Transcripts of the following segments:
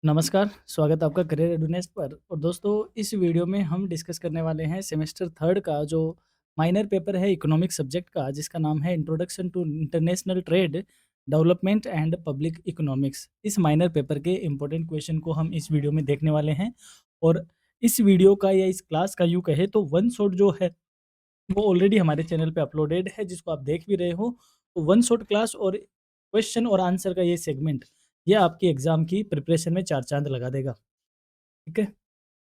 नमस्कार, स्वागत है आपका करियर रेडीनेस पर। और दोस्तों, इस वीडियो में हम डिस्कस करने वाले हैं सेमेस्टर 3 का जो माइनर पेपर है इकोनॉमिक्स सब्जेक्ट का, जिसका नाम है introduction to international trade, development and public economics. इस माइनर पेपर के इम्पोर्टेंट क्वेश्चन को हम इस वीडियो में देखने वाले हैं। और इस वीडियो का या इस क्लास का यूँ कहे तो वन शॉट जो है वो ऑलरेडी हमारे चैनल पे अपलोडेड है, जिसको आप देख भी रहे हो। तो वन शॉट क्लास और क्वेश्चन और आंसर का ये सेगमेंट, ये आपकी एग्ज़ाम की प्रिपरेशन में 4 चाँद लगा देगा। ठीक है?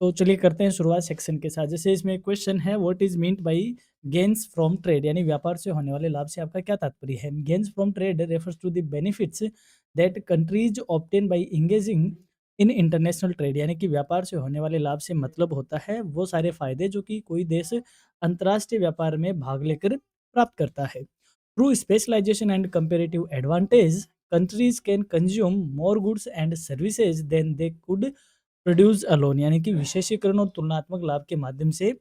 तो चलिए करते हैं शुरुआत सेक्शन के साथ। जैसे इसमें क्वेश्चन है, what is meant by gains from trade, यानी व्यापार से होने वाले लाभ से आपका क्या तात्पर्य है? Gains from trade refers to the benefits that countries obtain by engaging in international trade, यानी कि व्यापार से होने वाले लाभ से मतलब होता है वो सारे फायदे जो कि कोई देश अंतर्राष्ट्रीय व्यापार में भाग लेकर प्राप्त करता है। Through specialisation and comparative advantage, countries can consume more goods and services than they could produce alone, यानी कि विशेषीकरण और तुलनात्मक लाभ के माध्यम से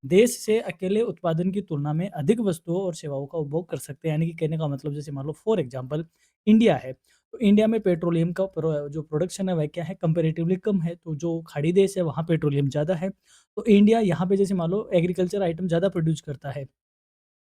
देश से अकेले उत्पादन की तुलना में अधिक वस्तुओं और सेवाओं का उपभोग कर सकते हैं। यानी कि कहने का मतलब, जैसे मान लो फॉर एग्जांपल इंडिया है, तो इंडिया में पेट्रोलियम का जो प्रोडक्शन है वह क्या है, कंपैरेटिवली कम है। तो जो खाड़ी देश है वहाँ पेट्रोलियम ज़्यादा है। तो इंडिया यहाँ पे जैसे मान लो एग्रीकल्चर आइटम ज़्यादा प्रोड्यूस करता है,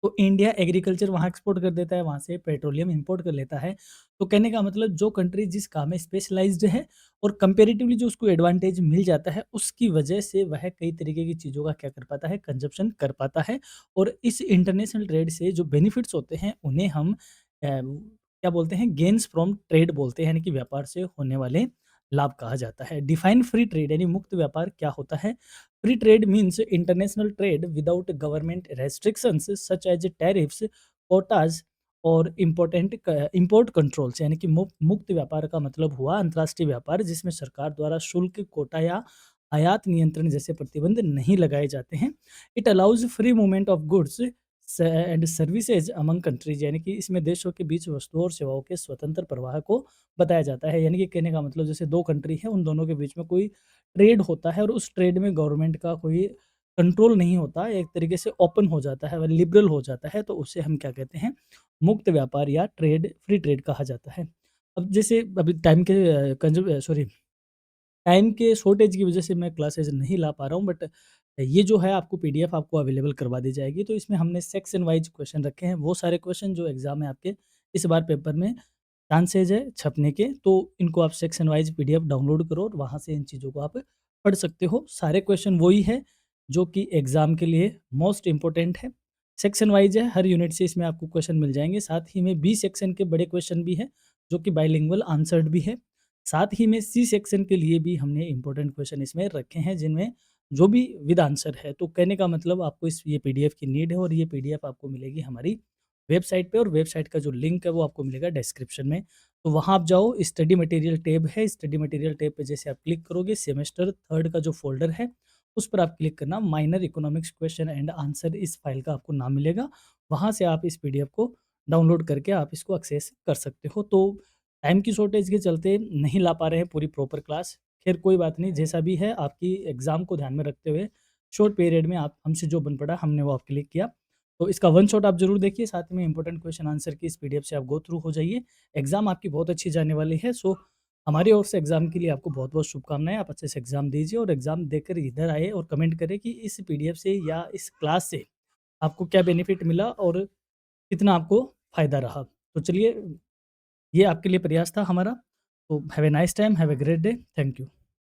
तो इंडिया एग्रीकल्चर वहाँ एक्सपोर्ट कर देता है, वहाँ से पेट्रोलियम इंपोर्ट कर लेता है। तो कहने का मतलब, जो कंट्री जिस काम में स्पेशलाइज़्ड है और कंपैरेटिवली जो उसको एडवांटेज मिल जाता है, उसकी वजह से वह कई तरीके की चीज़ों का क्या कर पाता है, कंज़म्पशन कर पाता है। और इस इंटरनेशनल ट्रेड से जो बेनिफिट्स होते हैं, उन्हें हम क्या बोलते हैं, गेन्स फ्रॉम ट्रेड बोलते हैं, यानी कि व्यापार से होने वाले लाभ कहा जाता है। डिफाइन फ्री ट्रेड, यानी मुक्त व्यापार क्या होता है? Free trade means international trade without government restrictions such as tariffs, quotas और इम्पोर्ट कंट्रोल्स, यानी कि मुक्त व्यापार का मतलब हुआ अंतर्राष्ट्रीय व्यापार जिसमें सरकार द्वारा शुल्क, कोटा या आयात नियंत्रण जैसे प्रतिबंध नहीं लगाए जाते हैं। It allows free movement of goods and services among countries, यानी कि इसमें देशों के बीच वस्तुओं और सेवाओं के स्वतंत्र प्रवाह को बताया जाता है। यानी कि कहने का मतलब, जैसे दो कंट्री है, उन दोनों के बीच में कोई ट्रेड होता है और उस ट्रेड में गवर्नमेंट का कोई कंट्रोल नहीं होता, एक तरीके से ओपन हो जाता है, वह लिबरल हो जाता है, तो उसे हम क्या कहते हैं, मुक्त व्यापार या ट्रेड, फ्री ट्रेड कहा जाता है। अब जैसे अभी टाइम के शॉर्टेज की वजह से मैं क्लासेस नहीं ला पा रहा हूँ, बट ये जो है आपको पीडीएफ आपको अवेलेबल करवा दी जाएगी। तो इसमें हमने सेक्शन वाइज क्वेश्चन रखे हैं, वो सारे क्वेश्चन जो एग्जाम में आपके इस बार पेपर में चांसेज है छपने के, तो इनको आप सेक्शन वाइज पीडीएफ डाउनलोड करो और वहाँ से इन चीज़ों को आप पढ़ सकते हो। सारे क्वेश्चन वही है जो कि एग्ज़ाम के लिए मोस्ट इम्पोर्टेंट है। सेक्शन वाइज है, हर यूनिट से इसमें आपको क्वेश्चन मिल जाएंगे। साथ ही में बी सेक्शन के बड़े क्वेश्चन भी हैं जो कि बाइलिंगुअल आंसर्ड भी है। साथ ही में सी सेक्शन के लिए भी हमने इम्पोर्टेंट क्वेश्चन इसमें रखे हैं, जिनमें जो भी विद आंसर है। तो कहने का मतलब, आपको इस ये पीडीएफ की नीड है और ये पीडीएफ आपको मिलेगी हमारी वेबसाइट पे, और वेबसाइट का जो लिंक है वो आपको मिलेगा डिस्क्रिप्शन में। तो वहाँ आप जाओ, स्टडी मटेरियल टैब है, स्टडी मटेरियल टैब पे जैसे आप क्लिक करोगे, सेमेस्टर 3 का जो फ़ोल्डर है, उस पर आप क्लिक करना, minor economics question and answer इस फाइल का आपको नाम मिलेगा। वहाँ से आप इस पीडीएफ को डाउनलोड करके आप इसको एक्सेस कर सकते हो। तो टाइम की शॉर्टेज के चलते नहीं ला पा रहे हैं पूरी प्रॉपर क्लास। खैर कोई बात नहीं, जैसा भी है आपकी एग्ज़ाम को ध्यान में रखते हुए शॉर्ट पीरियड में आप हमसे जो बन पड़ा हमने वो आपके लिए किया। तो इसका वन शॉट आप ज़रूर देखिए, साथ में इंपॉर्टेंट क्वेश्चन आंसर की इस पीडीएफ से आप गो थ्रू हो जाइए। एग्ज़ाम आपकी बहुत अच्छी जाने वाली है। सो हमारी ओर से एग्ज़ाम के लिए आपको बहुत-बहुत शुभकामनाएँ। आप अच्छे से एग्ज़ाम दीजिए और एग्ज़ाम देकर इधर आए और कमेंट करें कि इस पीडीएफ से या इस क्लास से आपको क्या बेनिफिट मिला और कितना आपको फ़ायदा रहा। तो चलिए, ये आपके लिए प्रयास था हमारा। तो have a nice time, have a great day. Thank you.